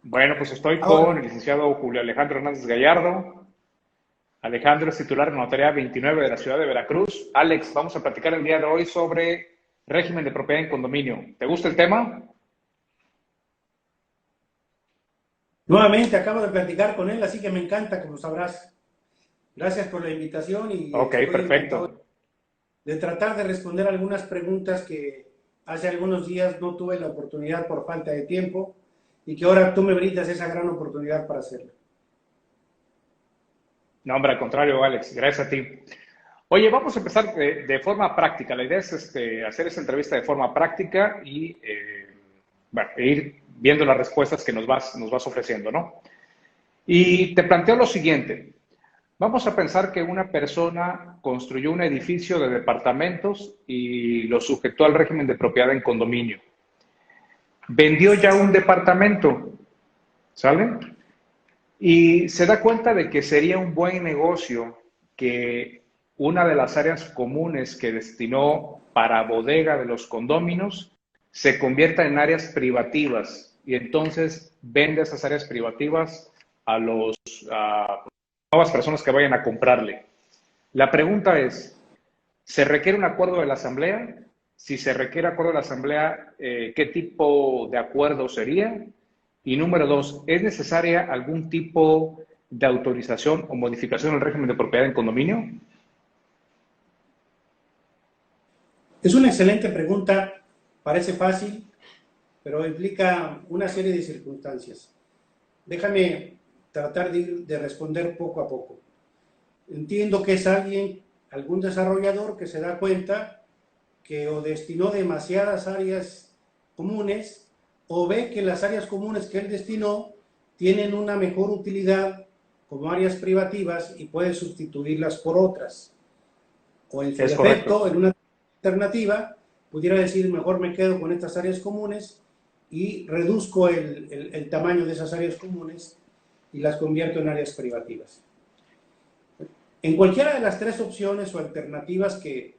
Bueno, pues estoy con Ahora, el licenciado Julio Alejandro Hernández Gallardo. Alejandro es titular de Notaría 29 de la ciudad de Veracruz. Alex, vamos a platicar el día de hoy sobre régimen de propiedad en condominio. ¿Te gusta el tema? nuevamente acabo de platicar con él, así que me encanta, como sabrás. Gracias por la invitación y Ok, estoy encantado perfecto. de tratar de responder algunas preguntas que hace algunos días no tuve la oportunidad por falta de tiempo y que ahora tú me brindas esa gran oportunidad para hacerlo. No, hombre, al contrario, Alex, gracias a ti. Oye, vamos a empezar de forma práctica. La idea es hacer esa entrevista de forma práctica y bueno, ir viendo las respuestas que nos vas ofreciendo, ¿no? Y te planteo lo siguiente. Vamos a pensar que una persona construyó un edificio de departamentos y lo sujetó al régimen de propiedad en condominio. Vendió ya un departamento, ¿sale? Y se da cuenta de que sería un buen negocio que una de las áreas comunes que destinó para bodega de los condóminos se convierta en áreas privativas y entonces vende esas áreas privativas a los a nuevas personas que vayan a comprarle. La pregunta es, ¿se requiere un acuerdo de la Asamblea? Si se requiere acuerdo de la Asamblea, ¿qué tipo de acuerdo sería? Y número dos, ¿es necesaria algún tipo de autorización o modificación del régimen de propiedad en condominio? Es una excelente pregunta, parece fácil, pero implica una serie de circunstancias. Déjame tratar de responder poco a poco. Entiendo que es algún desarrollador que se da cuenta que o destinó demasiadas áreas comunes o ve que las áreas comunes que él destinó tienen una mejor utilidad como áreas privativas y puede sustituirlas por otras. O en su Es correcto. defecto, en una alternativa, pudiera decir, mejor me quedo con estas áreas comunes y reduzco el tamaño de esas áreas comunes y las convierto en áreas privativas. En cualquiera de las tres opciones o alternativas que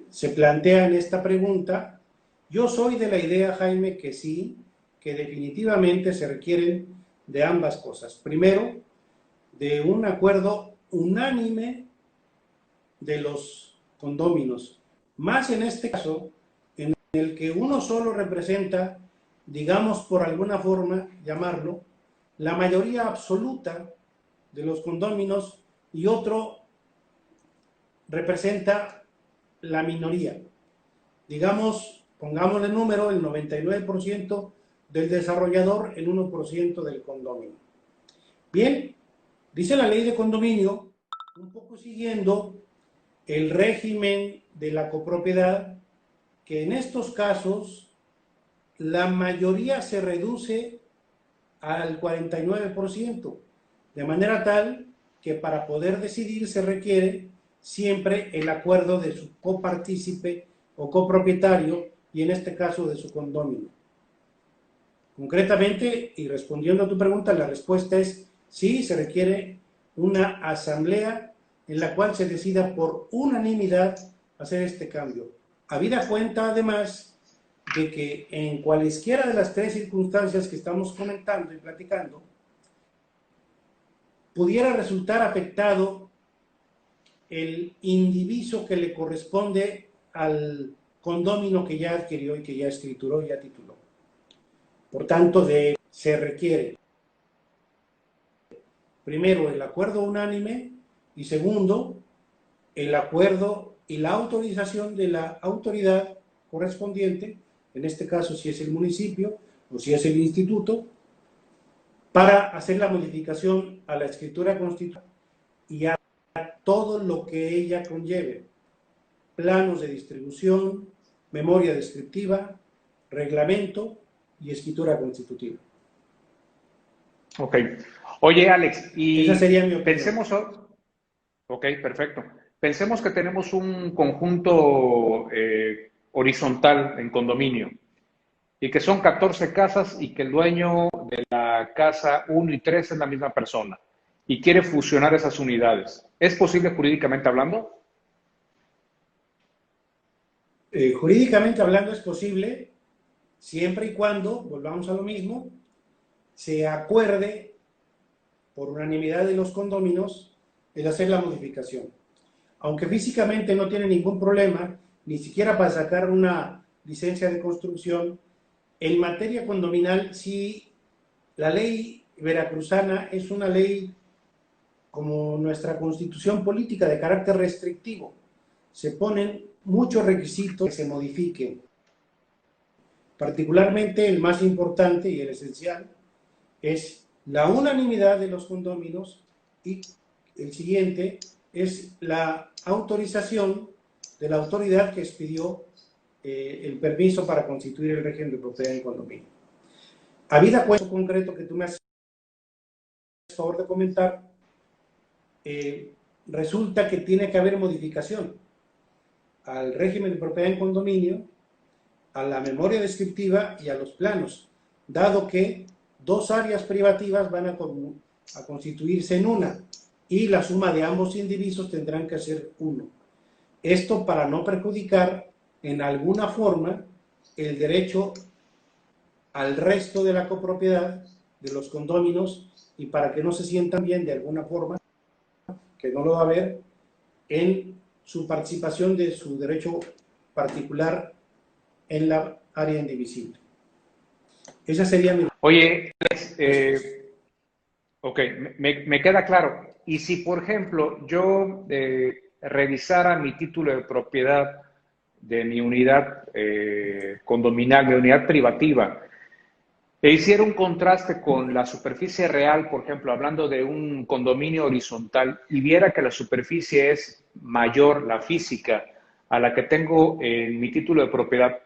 se plantea en esta pregunta, yo soy de la idea, Jaime, que sí, que definitivamente se requieren de ambas cosas. Primero, de un acuerdo unánime de los condóminos, más en este caso, en el que uno solo representa, digamos por alguna forma llamarlo, la mayoría absoluta de los condóminos y otro representa la minoría. Digamos, pongamos el número, el 99% del desarrollador, el 1% del condominio. Bien, dice la ley de condominio, un poco siguiendo el régimen de la copropiedad, que en estos casos la mayoría se reduce al 49%, de manera tal que para poder decidir se requiere siempre el acuerdo de su copartícipe o copropietario y en este caso de su condominio. Concretamente, y respondiendo a tu pregunta, la respuesta es sí, se requiere una asamblea en la cual se decida por unanimidad hacer este cambio. Habida cuenta, además, de que en cualesquiera de las tres circunstancias que estamos comentando y platicando, pudiera resultar afectado el indiviso que le corresponde al condómino que ya adquirió y que ya escrituró y ya tituló. Por tanto, se requiere primero el acuerdo unánime y segundo el acuerdo y la autorización de la autoridad correspondiente, en este caso si es el municipio o si es el instituto, para hacer la modificación a la escritura constitucional y a todo lo que ella conlleve: planos de distribución, memoria descriptiva, reglamento y escritura constitutiva. Ok. Oye, Alex, Esa sería y mi opinión. pensemos, ok, perfecto. Pensemos que tenemos un conjunto horizontal en condominio y que son 14 casas y que el dueño de la casa uno y 3 es la misma persona y quiere fusionar esas unidades. ¿Es posible jurídicamente hablando? Jurídicamente hablando es posible siempre y cuando, volvamos a lo mismo, se acuerde por unanimidad de los condóminos el hacer la modificación. Aunque físicamente no tiene ningún problema, ni siquiera para sacar una licencia de construcción, en materia condominal sí, la ley veracruzana es una ley como nuestra constitución política de carácter restrictivo. Se ponen muchos requisitos que se modifiquen. Particularmente el más importante y el esencial es la unanimidad de los condóminos y el siguiente es la autorización de la autoridad que expidió el permiso para constituir el régimen de propiedad en condominio. Habida cuenta el concreto que tú me haces favor de comentar, resulta que tiene que haber modificación al régimen de propiedad en condominio, a la memoria descriptiva y a los planos, dado que dos áreas privativas van a constituirse en una y la suma de ambos indivisos tendrán que ser uno. Esto para no perjudicar en alguna forma el derecho al resto de la copropiedad de los condóminos y para que no se sientan bien de alguna forma, que no lo va a haber, en su participación de su derecho particular en la área indivisible. Esa sería mi... Oye, ok, me queda claro. Y si, por ejemplo, yo revisara mi título de propiedad de mi unidad condominal, mi unidad privativa, e hiciera un contraste con la superficie real, por ejemplo, hablando de un condominio horizontal, y viera que la superficie es mayor, la física, a la que tengo en mi título de propiedad,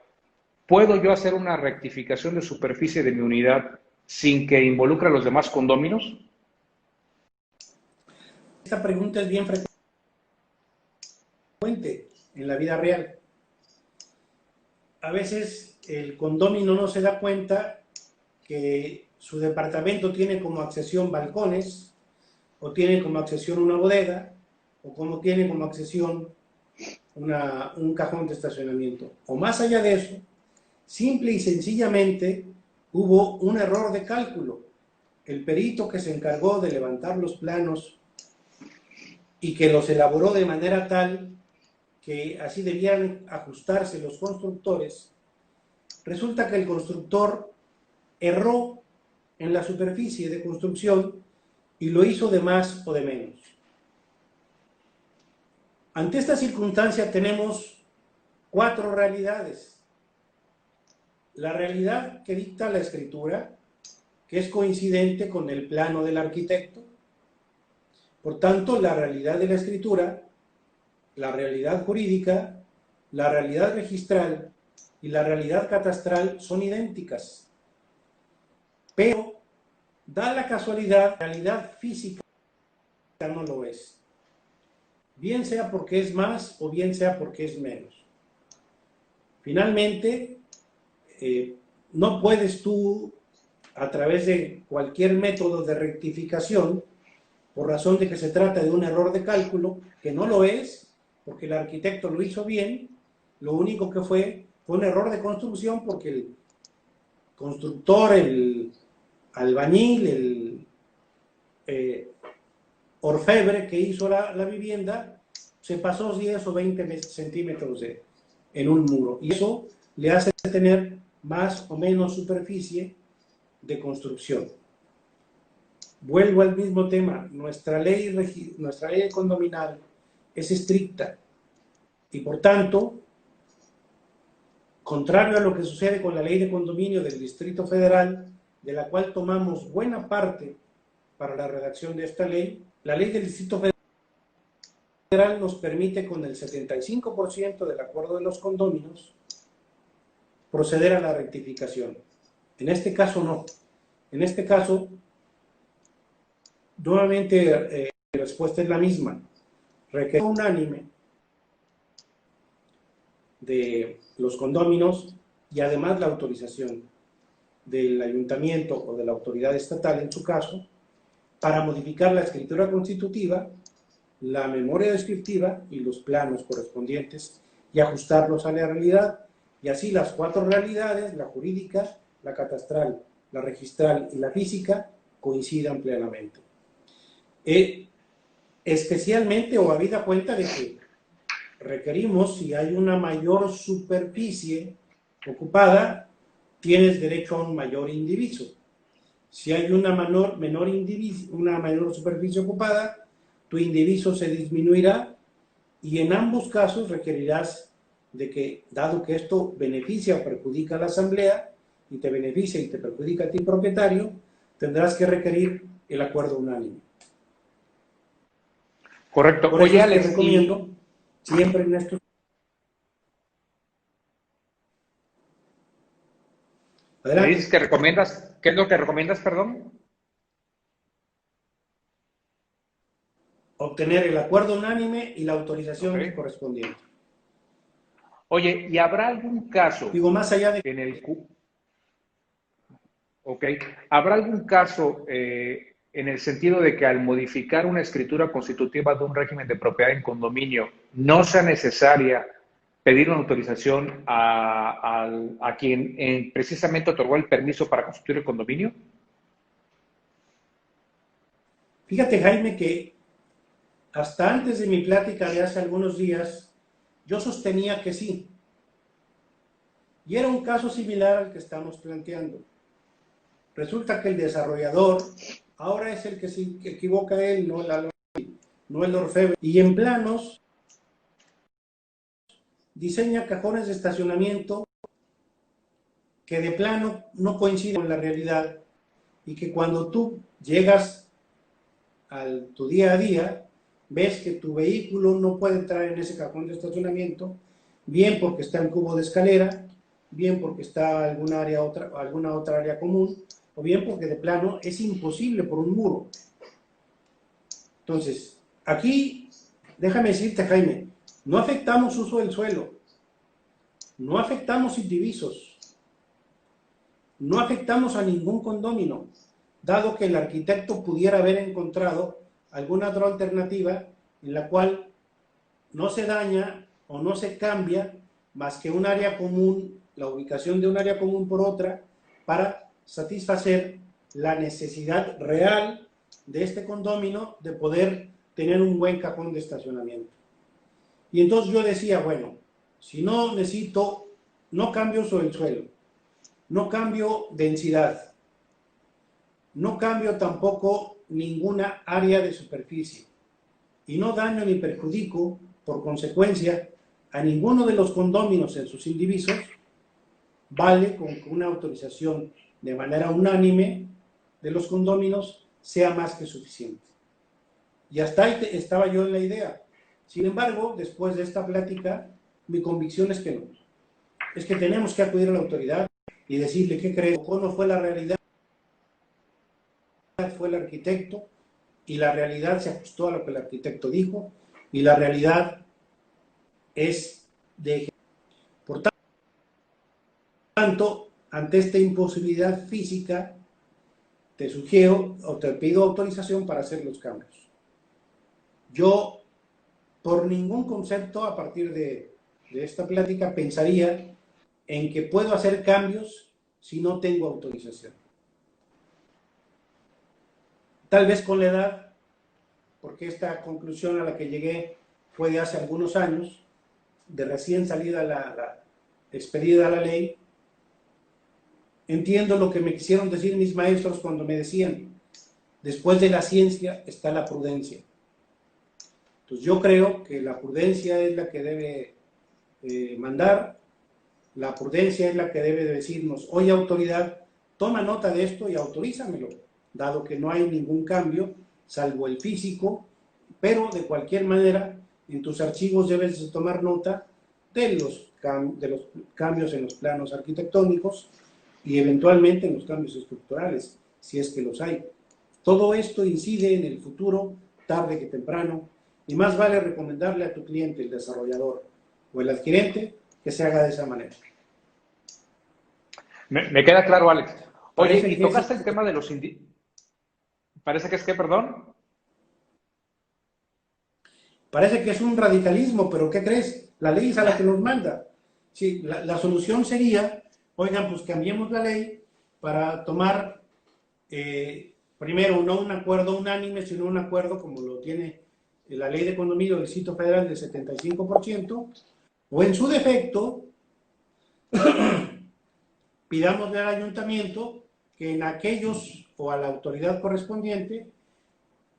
¿puedo yo hacer una rectificación de superficie de mi unidad sin que involucre a los demás condóminos? Esta pregunta es bien frecuente en la vida real. A veces el condomino no se da cuenta que su departamento tiene como accesión balcones, o tiene como accesión una bodega, o como tiene como accesión un cajón de estacionamiento. O más allá de eso, simple y sencillamente hubo un error de cálculo. El perito que se encargó de levantar los planos y que los elaboró de manera tal que así debían ajustarse los constructores, resulta que el constructor erró en la superficie de construcción y lo hizo de más o de menos. Ante esta circunstancia tenemos cuatro realidades. La realidad que dicta la escritura, que es coincidente con el plano del arquitecto. Por tanto, la realidad de la escritura, la realidad jurídica, la realidad registral y la realidad catastral son idénticas. Pero da la casualidad, la realidad física no lo es. Bien sea porque es más o bien sea porque es menos. Finalmente, no puedes tú, a través de cualquier método de rectificación, por razón de que se trata de un error de cálculo, que no lo es, porque el arquitecto lo hizo bien, lo único que fue un error de construcción porque el constructor, el albañil, el orfebre que hizo la vivienda, se pasó 10 o 20 centímetros en un muro. Y eso le hace tener más o menos superficie de construcción. Vuelvo al mismo tema. Nuestra ley condominal es estricta y, por tanto, contrario a lo que sucede con la ley de condominio del Distrito Federal, de la cual tomamos buena parte para la redacción de esta ley, la ley del Distrito Federal nos permite, con el 75% del acuerdo de los condóminos, proceder a la rectificación. En este caso no. En este caso, nuevamente la respuesta es la misma. Requerido unánime de los condóminos y además la autorización del ayuntamiento o de la autoridad estatal, en su caso, para modificar la escritura constitutiva, la memoria descriptiva y los planos correspondientes y ajustarlos a la realidad. Y así las 4 realidades, la jurídica, la catastral, la registral y la física, coincidan plenamente. Especialmente o habida cuenta de que requerimos, si hay una mayor superficie ocupada, tienes derecho a un mayor indiviso. Si hay una menor superficie ocupada, tu indiviso se disminuirá y en ambos casos requerirás de que, dado que esto beneficia o perjudica a la asamblea, y te beneficia y te perjudica a ti propietario, tendrás que requerir el acuerdo unánime. Correcto. Por eso Oye, es que Alex, recomiendo siempre en estos... me dices Adelante. que recomiendas, ¿qué es lo que recomiendas, perdón? Obtener el acuerdo unánime y la Ok. autorización correspondiente. Oye, ¿y habrá algún caso Digo, más allá de... en el ok, habrá algún caso en el sentido de que al modificar una escritura constitutiva de un régimen de propiedad en condominio no sea necesaria pedir una autorización a quien precisamente otorgó el permiso para constituir el condominio? Fíjate, Jaime, que hasta antes de mi plática de hace algunos días, yo sostenía que sí. Y era un caso similar al que estamos planteando. Resulta que el desarrollador ahora es el que se equivoca él, no el orfebre. Y en planos diseña cajones de estacionamiento que de plano no coinciden con la realidad y que cuando tú llegas a tu día a día, ves que tu vehículo no puede entrar en ese cajón de estacionamiento, bien porque está en cubo de escalera, bien porque está alguna otra área común, o bien porque de plano es imposible por un muro. Entonces, aquí, déjame decirte, Jaime, no afectamos uso del suelo, no afectamos indivisos, no afectamos a ningún condómino, dado que el arquitecto pudiera haber encontrado alguna otra alternativa en la cual no se daña o no se cambia más que un área común, la ubicación de un área común por otra, para satisfacer la necesidad real de este condómino de poder tener un buen cajón de estacionamiento. Y entonces yo decía, bueno, si no necesito, no cambio sobre el suelo, no cambio densidad, no cambio tampoco ninguna área de superficie y no daño ni perjudico, por consecuencia, a ninguno de los condóminos en sus indivisos, vale con que una autorización de manera unánime de los condóminos sea más que suficiente. Y hasta ahí estaba yo en la idea. Sin embargo, después de esta plática, mi convicción es que no. Es que tenemos que acudir a la autoridad y decirle, ¿qué crees? ¿O no fue la realidad? Fue el arquitecto y la realidad se ajustó a lo que el arquitecto dijo y la realidad es de... Por tanto, ante esta imposibilidad física, te sugiero o te pido autorización para hacer los cambios. Yo, por ningún concepto, a partir de esta plática, pensaría en que puedo hacer cambios si no tengo autorización. Tal vez con la edad, porque esta conclusión a la que llegué fue de hace algunos años, de recién salida expedida la ley, entiendo lo que me quisieron decir mis maestros cuando me decían, después de la ciencia está la prudencia. Entonces yo creo que la prudencia es la que debe mandar, la prudencia es la que debe decirnos, oye autoridad, toma nota de esto y autorízamelo, dado que no hay ningún cambio, salvo el físico, pero de cualquier manera en tus archivos debes de tomar nota de los cambios en los planos arquitectónicos y eventualmente en los cambios estructurales, si es que los hay. Todo esto incide en el futuro, tarde que temprano, y más vale recomendarle a tu cliente, el desarrollador o el adquirente, que se haga de esa manera. Me queda claro, Alex. Oye, Parece y que tocaste el tema de los Parece que es que, perdón. Parece que es un radicalismo, pero ¿qué crees? La ley es a la que nos manda. Sí, la solución sería, oigan, pues cambiemos la ley para tomar, primero, no un acuerdo unánime, sino un acuerdo como lo tiene la ley de condominio del Distrito Federal del 75%, o en su defecto, pidámosle al ayuntamiento que en aquellos, o a la autoridad correspondiente,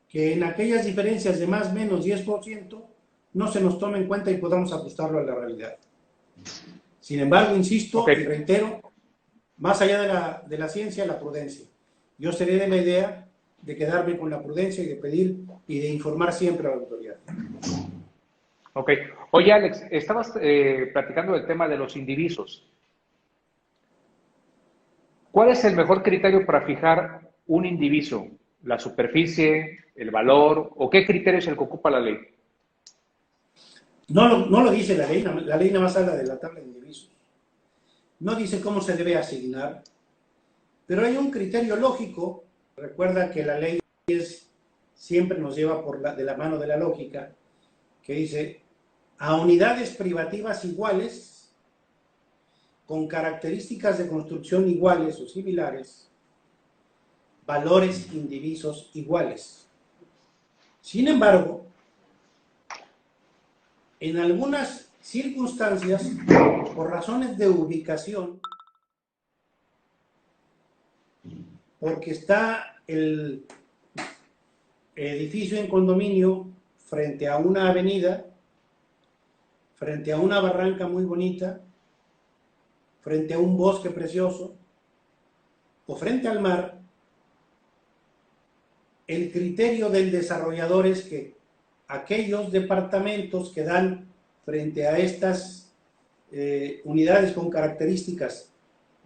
que en aquellas diferencias de más o menos 10% no se nos tome en cuenta y podamos ajustarlo a la realidad. Sin embargo, insisto y reitero, más allá de la ciencia, la prudencia. Yo seré de la idea de quedarme con la prudencia y de pedir y de informar siempre a la autoridad. Ok. Oye, Alex, estabas platicando del tema de los indivisos. ¿Cuál es el mejor criterio para fijar un indiviso? ¿La superficie, el valor o qué criterio es el que ocupa la ley? No lo dice la ley nada más habla de la tabla de indivisos. No dice cómo se debe asignar, pero hay un criterio lógico. Recuerda que la ley siempre nos lleva de la mano de la lógica, que dice, a unidades privativas iguales, con características de construcción iguales o similares, valores indivisos iguales. Sin embargo, en algunas circunstancias, por razones de ubicación, porque está el edificio en condominio frente a una avenida, frente a una barranca muy bonita, frente a un bosque precioso, o frente al mar, el criterio del desarrollador es que aquellos departamentos que dan frente a estas unidades con características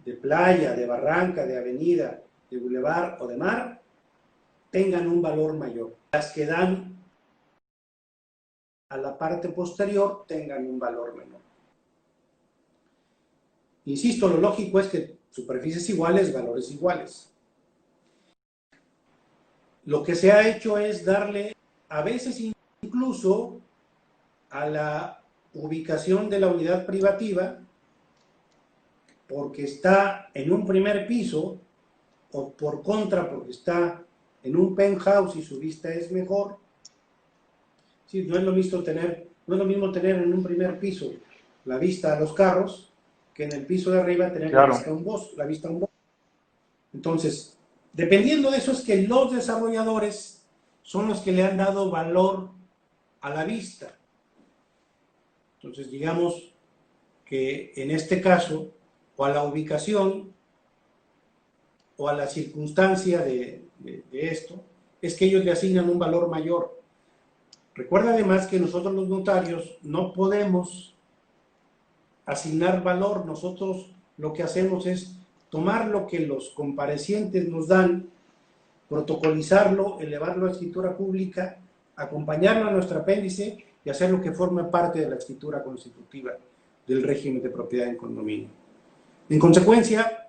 de playa, de barranca, de avenida, de bulevar o de mar, tengan un valor mayor. Las que dan a la parte posterior tengan un valor menor. Insisto, lo lógico es que superficies iguales, valores iguales. Lo que se ha hecho es darle, a veces incluso, a la ubicación de la unidad privativa, porque está en un primer piso, o por contra, porque está en un penthouse y su vista es mejor. Sí, no es lo mismo tener en un primer piso la vista a los carros, que en el piso de arriba tener la vista a un bosque. Entonces, dependiendo de eso es que los desarrolladores son los que le han dado valor a la vista. Entonces, digamos que en este caso, o a la ubicación, o a la circunstancia de esto, es que ellos le asignan un valor mayor. Recuerda además que nosotros los notarios no podemos asignar valor. Nosotros lo que hacemos es tomar lo que los comparecientes nos dan, protocolizarlo, elevarlo a escritura pública, acompañarlo a nuestro apéndice y hacer lo que forme parte de la escritura constitutiva del régimen de propiedad en condominio. En consecuencia,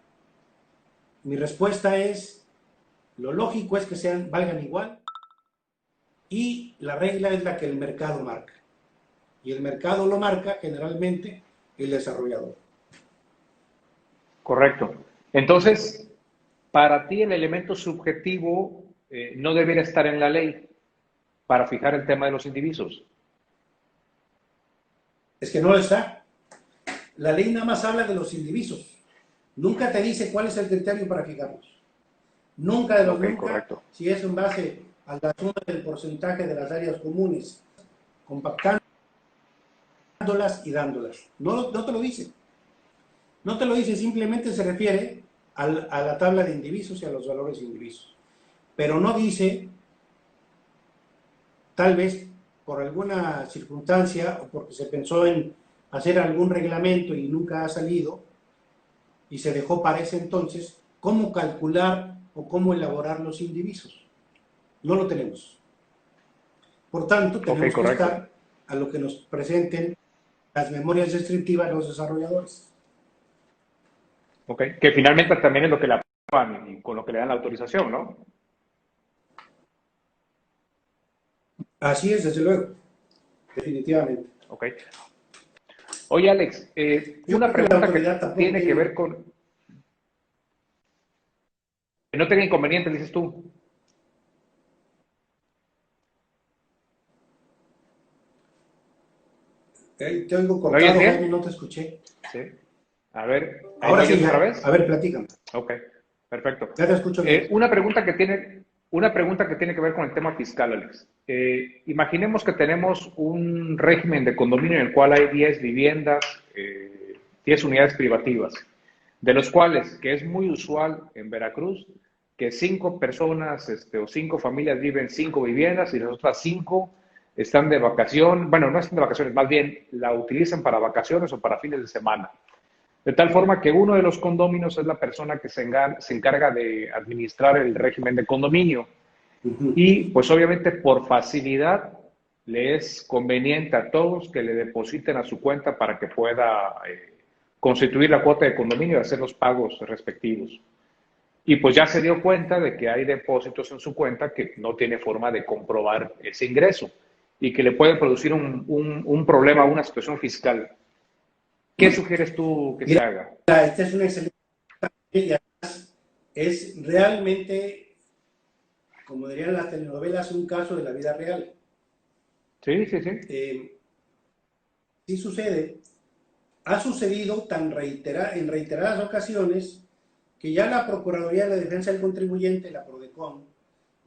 mi respuesta es, lo lógico es que valgan igual y la regla es la que el mercado marca. Y el mercado lo marca generalmente el desarrollador. Correcto. Entonces, para ti el elemento subjetivo no debería estar en la ley para fijar el tema de los indivisos. Es que no lo está. La ley nada más habla de los indivisos. Nunca te dice cuál es el criterio para fijarlos. Nunca de los nunca, correcto. Si es en base a la suma del porcentaje de las áreas comunes, compactándolas y dándolas. No te lo dice. No te lo dice, simplemente se refiere a la tabla de indivisos y a los valores indivisos. Pero no dice, tal vez por alguna circunstancia o porque se pensó en hacer algún reglamento y nunca ha salido y se dejó para ese entonces, cómo calcular o cómo elaborar los indivisos. No lo tenemos. Por tanto, tenemos que estar a lo que nos presenten las memorias descriptivas de los desarrolladores. Ok, que finalmente también es lo que le aprueban y con lo que le dan la autorización, ¿no? Así es, desde luego, definitivamente. Ok. Oye, Alex, Yo una creo que la pregunta que autoridad tampoco tiene que tiene. ver con... Que no tenga inconveniente, dices tú. Te oigo ¿Me oyes cortado, Jaime, no bien? te escuché. Sí. A ver, ¿ahí me Ahora sí oyes otra ya. vez? A ver, platícame. Ok, perfecto. Ya te escucho bien. Una pregunta que tiene que ver con el tema fiscal, Alex. Imaginemos que tenemos un régimen de condominio en el cual hay 10 viviendas, 10 unidades privativas, de los cuales, que es muy usual en Veracruz, que 5 personas o 5 familias viven en 5 viviendas y las otras 5 están de vacación, bueno, no están de vacaciones, más bien la utilizan para vacaciones o para fines de semana. De tal forma que uno de los condóminos es la persona que se encarga de administrar el régimen de condominio. Ujú. Y pues obviamente por facilidad le es conveniente a todos que le depositen a su cuenta para que pueda constituir la cuota de condominio y hacer los pagos respectivos. Y pues ya se dio cuenta de que hay depósitos en su cuenta que no tiene forma de comprobar ese ingreso y que le puede producir un problema, una situación fiscal. ¿Qué sugieres tú que se Mira, haga? esta es una excelente idea. Es realmente, como dirían las telenovelas, un caso de la vida real. Sí, sí, sí. Sí sucede, ha sucedido en reiteradas ocasiones que ya la Procuraduría de la Defensa del Contribuyente, la PRODECON,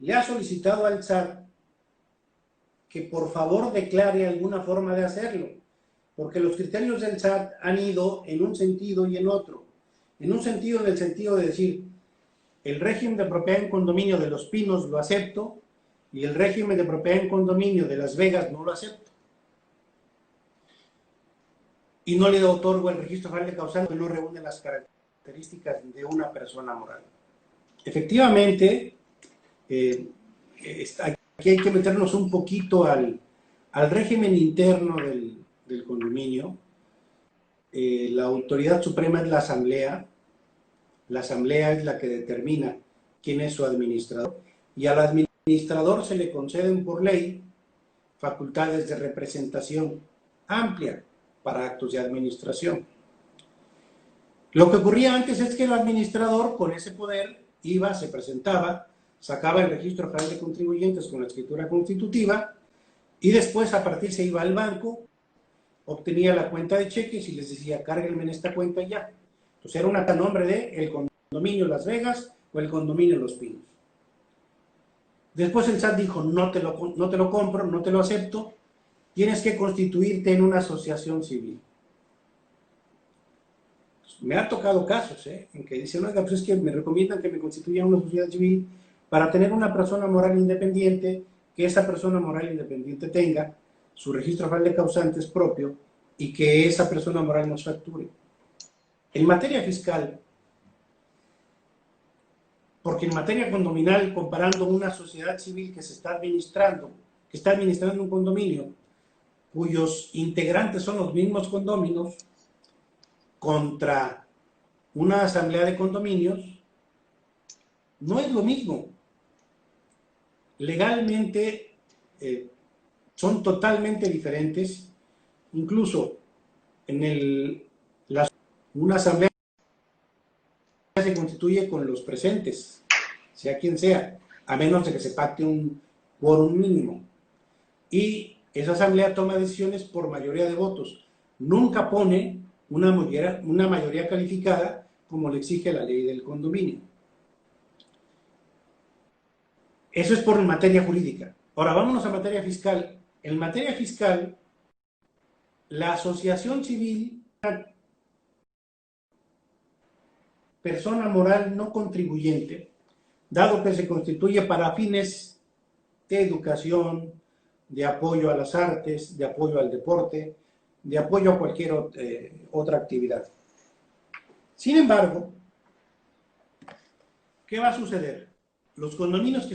le ha solicitado al SAT que por favor declare alguna forma de hacerlo, porque los criterios del SAT han ido en un sentido y en otro. En un sentido, en el sentido de decir, el régimen de propiedad en condominio de Los Pinos lo acepto y el régimen de propiedad en condominio de Las Vegas no lo acepto. Y no le otorgo el registro federal de causante que no reúne las características de una persona moral. Efectivamente, aquí hay que meternos un poquito al régimen interno del condominio. La autoridad suprema es la asamblea. La asamblea es la que determina quién es su administrador. Y al administrador se le conceden por ley facultades de representación amplia para actos de administración. Lo que ocurría antes es que el administrador con ese poder iba, se presentaba, sacaba el registro federal de contribuyentes con la escritura constitutiva y después a partir se iba al banco, obtenía la cuenta de cheques y les decía, cárguenme en esta cuenta ya. Entonces era un nombre de el condominio Las Vegas o el condominio Los Pinos. Después el SAT dijo, no te lo compro, no te lo acepto, tienes que constituirte en una asociación civil. Me ha tocado casos en que dicen, oiga, pues es que me recomiendan que me constituya una sociedad civil para tener una persona moral independiente, que esa persona moral independiente tenga su registro federal de causantes propio y que esa persona moral nos facture. En materia fiscal, porque en materia condominal, comparando una sociedad civil que está administrando un condominio, cuyos integrantes son los mismos condóminos, contra una asamblea de condominios, no es lo mismo. Legalmente son totalmente diferentes. Incluso una asamblea se constituye con los presentes, sea quien sea, a menos de que se pacte un quórum mínimo. Y esa asamblea toma decisiones por mayoría de votos. Nunca pone una mayoría calificada como le exige la ley del condominio. Eso es por materia jurídica. Ahora vámonos a materia fiscal. En materia fiscal, la asociación civil, persona moral no contribuyente, dado que se constituye para fines de educación, de apoyo a las artes, de apoyo al deporte, de apoyo a cualquier otra actividad. Sin embargo, ¿qué va a suceder? Los condóminos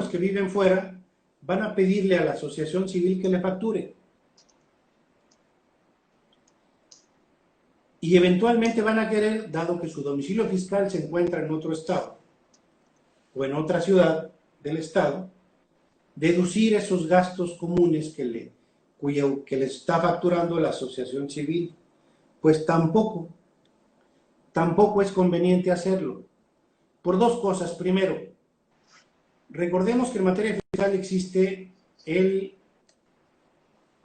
que viven fuera van a pedirle a la asociación civil que le facture. Y eventualmente van a querer, dado que su domicilio fiscal se encuentra en otro estado o en otra ciudad del estado, deducir esos gastos comunes que les está facturando la asociación civil. Pues tampoco es conveniente hacerlo. Por dos cosas. Primero, recordemos que en materia fiscal existe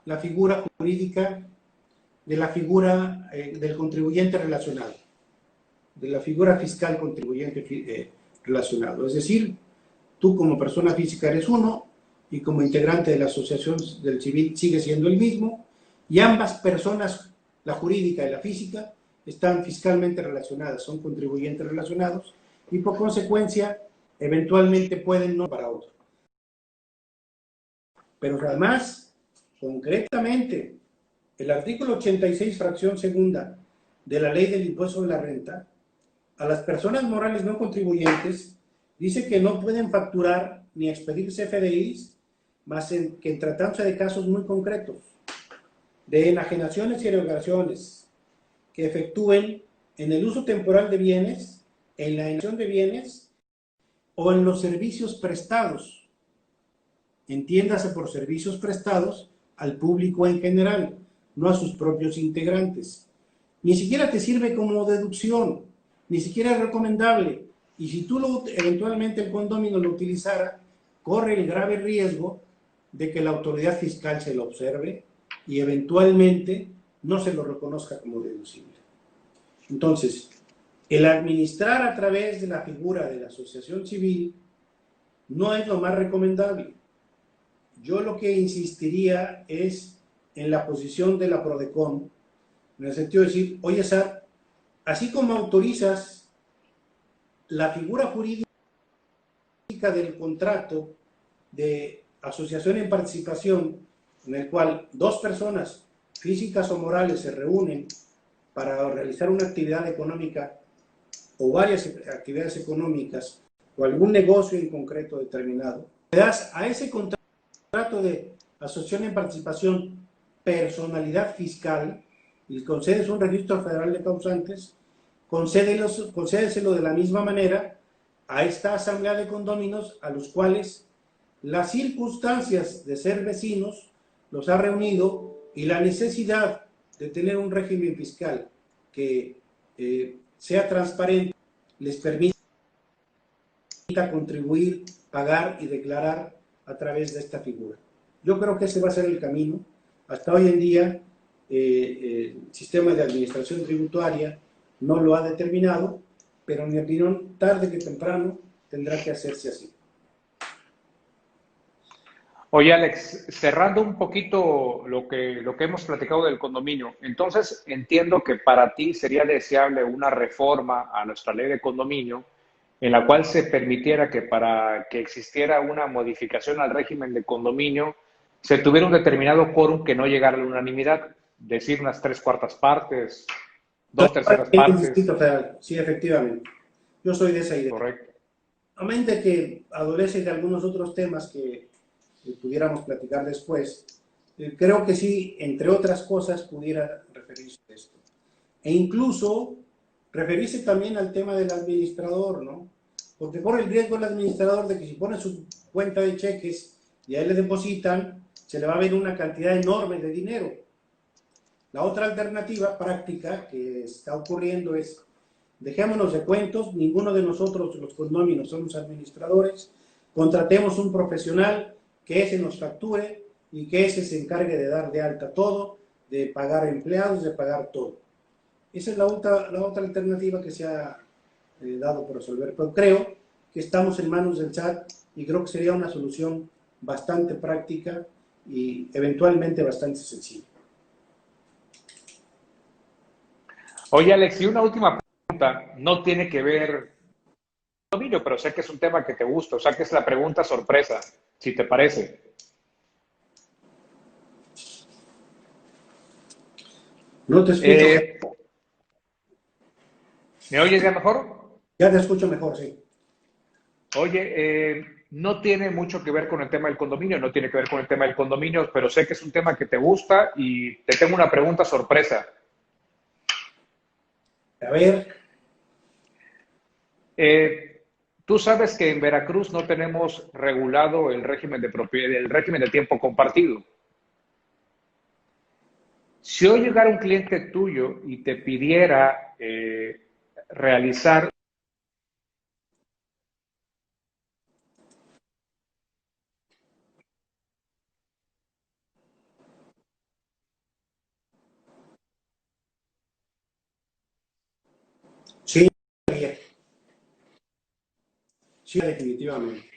la figura jurídica de la figura del contribuyente relacionado, de la figura fiscal contribuyente relacionado. Es decir, tú como persona física eres uno y como integrante de la asociación del civil sigue siendo el mismo, y ambas personas, la jurídica y la física, están fiscalmente relacionadas, son contribuyentes relacionados y por consecuencia eventualmente pueden no para otro. Pero además, concretamente, el artículo 86, fracción segunda de la Ley del Impuesto sobre la Renta, a las personas morales no contribuyentes dice que no pueden facturar ni expedir CFDIs más que en tratándose de casos muy concretos, de enajenaciones y erogaciones que efectúen en el uso temporal de bienes, en la enajenación de bienes o en los servicios prestados. Entiéndase por servicios prestados al público en general, no a sus propios integrantes. Ni siquiera te sirve como deducción, ni siquiera es recomendable. Y si tú eventualmente el condominio lo utilizara, corre el grave riesgo de que la autoridad fiscal se lo observe y eventualmente no se lo reconozca como deducible. Entonces, el administrar a través de la figura de la asociación civil no es lo más recomendable. Yo lo que insistiría es en la posición de la PRODECON, en el sentido de decir, oye, SAT, así como autorizas la figura jurídica del contrato de asociación en participación, en el cual dos personas, físicas o morales, se reúnen para realizar una actividad económica o varias actividades económicas o algún negocio en concreto determinado, le das a ese contrato de asociación en participación personalidad fiscal y concedes un registro federal de causantes, concédeselo de la misma manera a esta asamblea de condóminos a los cuales las circunstancias de ser vecinos los ha reunido y la necesidad de tener un régimen fiscal que sea transparente les permita contribuir, pagar y declarar a través de esta figura. Yo creo que ese va a ser el camino. Hasta hoy en día el sistema de administración tributaria no lo ha determinado, pero en mi opinión, tarde que temprano, tendrá que hacerse así. Oye, Alex, cerrando un poquito lo que hemos platicado del condominio, entonces entiendo que para ti sería deseable una reforma a nuestra ley de condominio en la cual se permitiera que para que existiera una modificación al régimen de condominio se tuviera un determinado quórum que no llegara a la unanimidad, decir unas 3/4 partes, 2/3 partes. Sí, efectivamente. Yo soy de esa idea. Correcto. A mente que adolece de algunos otros temas que pudiéramos platicar después, creo que sí, entre otras cosas, pudiera referirse a esto. E incluso referirse también al tema del administrador, ¿no? Porque corre el riesgo el administrador de que si pone su cuenta de cheques y a él le depositan, se le va a ver una cantidad enorme de dinero. La otra alternativa práctica que está ocurriendo es, dejémonos de cuentos, ninguno de nosotros los condóminos somos administradores, contratemos un profesional que ese nos facture y que ese se encargue de dar de alta todo, de pagar empleados, de pagar todo. Esa es la otra alternativa que se ha dado por resolver, pero creo que estamos en manos del SAT y creo que sería una solución bastante práctica y eventualmente bastante sencilla. Oye, Alex, y una última pregunta, no tiene que ver con dominio, pero sé que es un tema que te gusta, o sea que es la pregunta sorpresa, si te parece. No te escucho. ¿Me oyes ya mejor? Ya te escucho mejor, sí. Oye, no tiene mucho que ver con el tema del condominio, no tiene que ver con el tema del condominio, pero sé que es un tema que te gusta y te tengo una pregunta sorpresa. A ver. Tú sabes que en Veracruz no tenemos regulado el régimen de propiedad, el régimen de tiempo compartido. Si hoy llegara un cliente tuyo y te pidiera realizar... Sí, sí, definitivamente.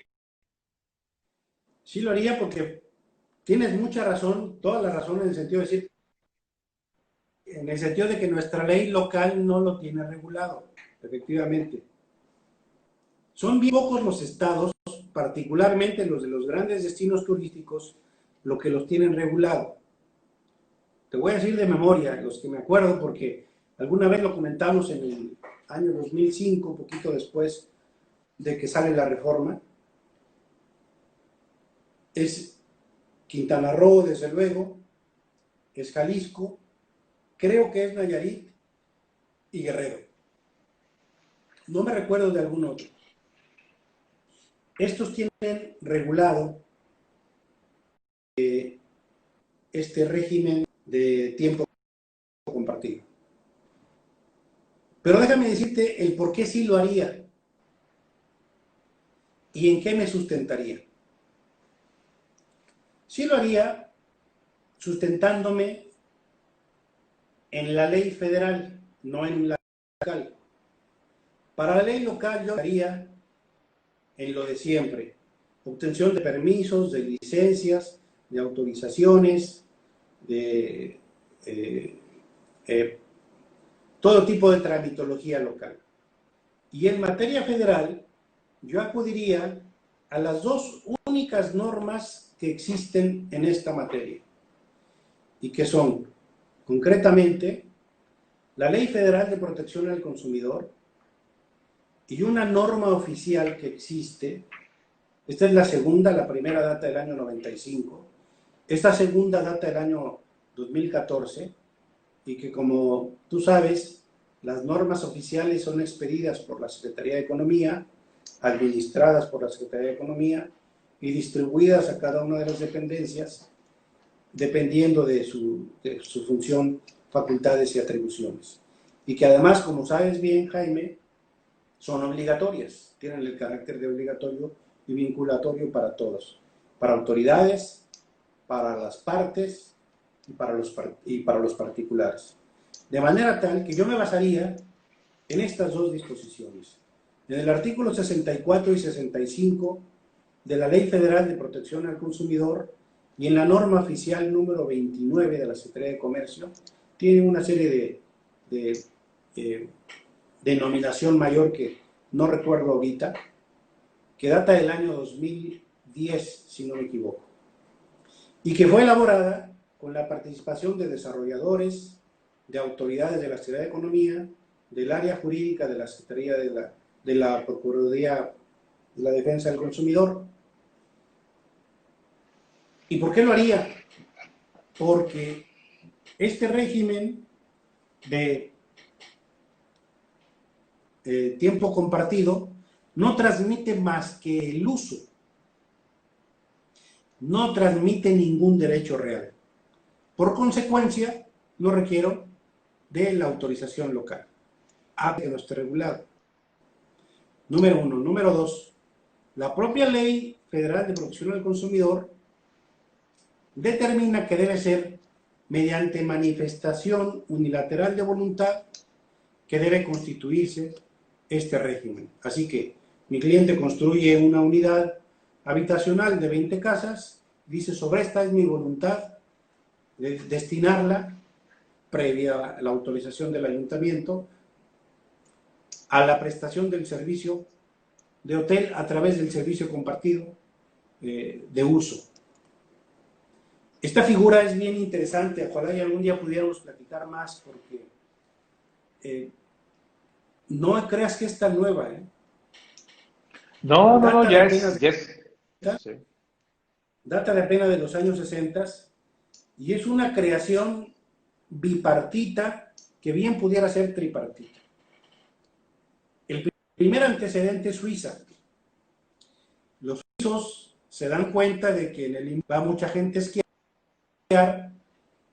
Sí lo haría porque tienes mucha razón, toda la razón en el sentido de decir, en el sentido de que nuestra ley local no lo tiene regulado, efectivamente. Son bien pocos los estados, particularmente los de los grandes destinos turísticos, lo que los tienen regulado. Te voy a decir de memoria, los que me acuerdo, porque alguna vez lo comentamos en el año 2005, un poquito después de que sale la reforma. Es Quintana Roo, desde luego, es Jalisco, creo que es Nayarit y Guerrero. No me recuerdo de algún otro. Estos tienen regulado este régimen de tiempo compartido. Pero déjame decirte el por qué sí lo haría y en qué me sustentaría. Sí lo haría sustentándome en la ley federal, no en la local. Para la ley local yo haría en lo de siempre: obtención de permisos, de licencias, de autorizaciones, de todo tipo de tramitología local. Y en materia federal, yo acudiría a las dos únicas normas que existen en esta materia, y que son, concretamente, la Ley Federal de Protección al Consumidor y una norma oficial que existe. Esta es la segunda, la primera data del año 95, esta segunda data del año 2014, y que, como tú sabes, las normas oficiales son expedidas por la Secretaría de Economía, administradas por la Secretaría de Economía y distribuidas a cada una de las dependencias dependiendo de su función, facultades y atribuciones. Y que además, como sabes bien, Jaime, son obligatorias, tienen el carácter de obligatorio y vinculatorio para todos, para autoridades, para las partes y para los particulares. De manera tal que yo me basaría en estas dos disposiciones, en el artículo 64 y 65 de la Ley Federal de Protección al Consumidor y en la norma oficial número 29 de la Secretaría de Comercio. Tiene una serie de denominación mayor que no recuerdo ahorita, que data del año 2010, si no me equivoco, y que fue elaborada con la participación de desarrolladores, de autoridades de la Secretaría de Economía, del área jurídica de la Secretaría de la Procuraduría de la Defensa del Consumidor. ¿Y por qué lo haría? Porque este régimen de tiempo compartido no transmite más que el uso, no transmite ningún derecho real. Por consecuencia, no requiero de la autorización local, a que no esté regulado. Número uno. Número dos, la propia Ley Federal de Protección al Consumidor determina que debe ser mediante manifestación unilateral de voluntad que debe constituirse este régimen. Así que mi cliente construye una unidad habitacional de 20 casas, dice: sobre esta es mi voluntad de destinarla, previa la autorización del ayuntamiento, a la prestación del servicio de hotel a través del servicio compartido de uso. Esta figura es bien interesante, ojalá y algún día pudiéramos platicar más, porque no creas que es tan nueva, No, data de apenas, sí. data de apenas de los años 60, y es una creación bipartita que bien pudiera ser tripartita. El primer antecedente es Suiza. Los suizos se dan cuenta de que en el va mucha gente a esquiar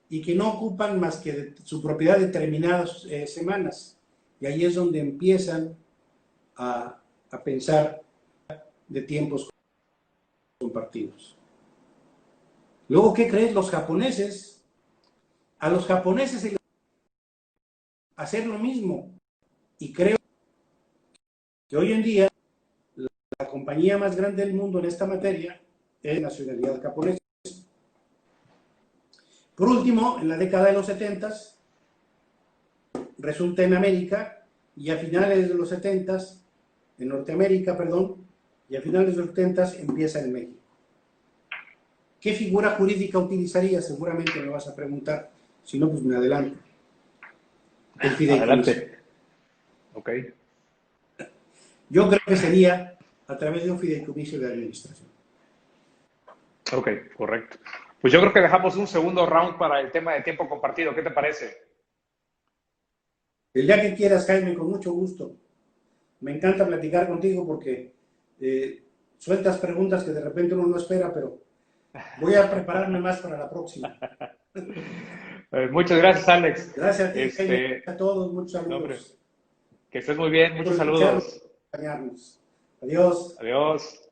y que no ocupan más que su propiedad determinadas semanas. Y ahí es donde empiezan a pensar de tiempos compartidos. Luego, ¿qué crees? A los japoneses se les hacer lo mismo. Y creo que hoy en día la compañía más grande del mundo en esta materia es de nacionalidad japonesa. Por último, en la década de los 70 resulta en América y a finales de los 70 en Norteamérica, perdón, y a finales de los 70 empieza en México. ¿Qué figura jurídica utilizaría? Seguramente me vas a preguntar. Si no, pues me adelanto. El fideicomiso. Adelante. Ok. Yo creo que sería a través de un fideicomiso de administración. Ok, correcto. Pues yo creo que dejamos un segundo round para el tema de tiempo compartido. ¿Qué te parece? El día que quieras, Jaime, con mucho gusto. Me encanta platicar contigo porque sueltas preguntas que de repente uno no espera, pero voy a prepararme más para la próxima. Muchas gracias, Alex. Gracias a ti, Jaime, a todos, muchos No, hombre, saludos. que estés muy bien, muchos Por escucharnos, saludos. acompañarnos. Adiós. Adiós.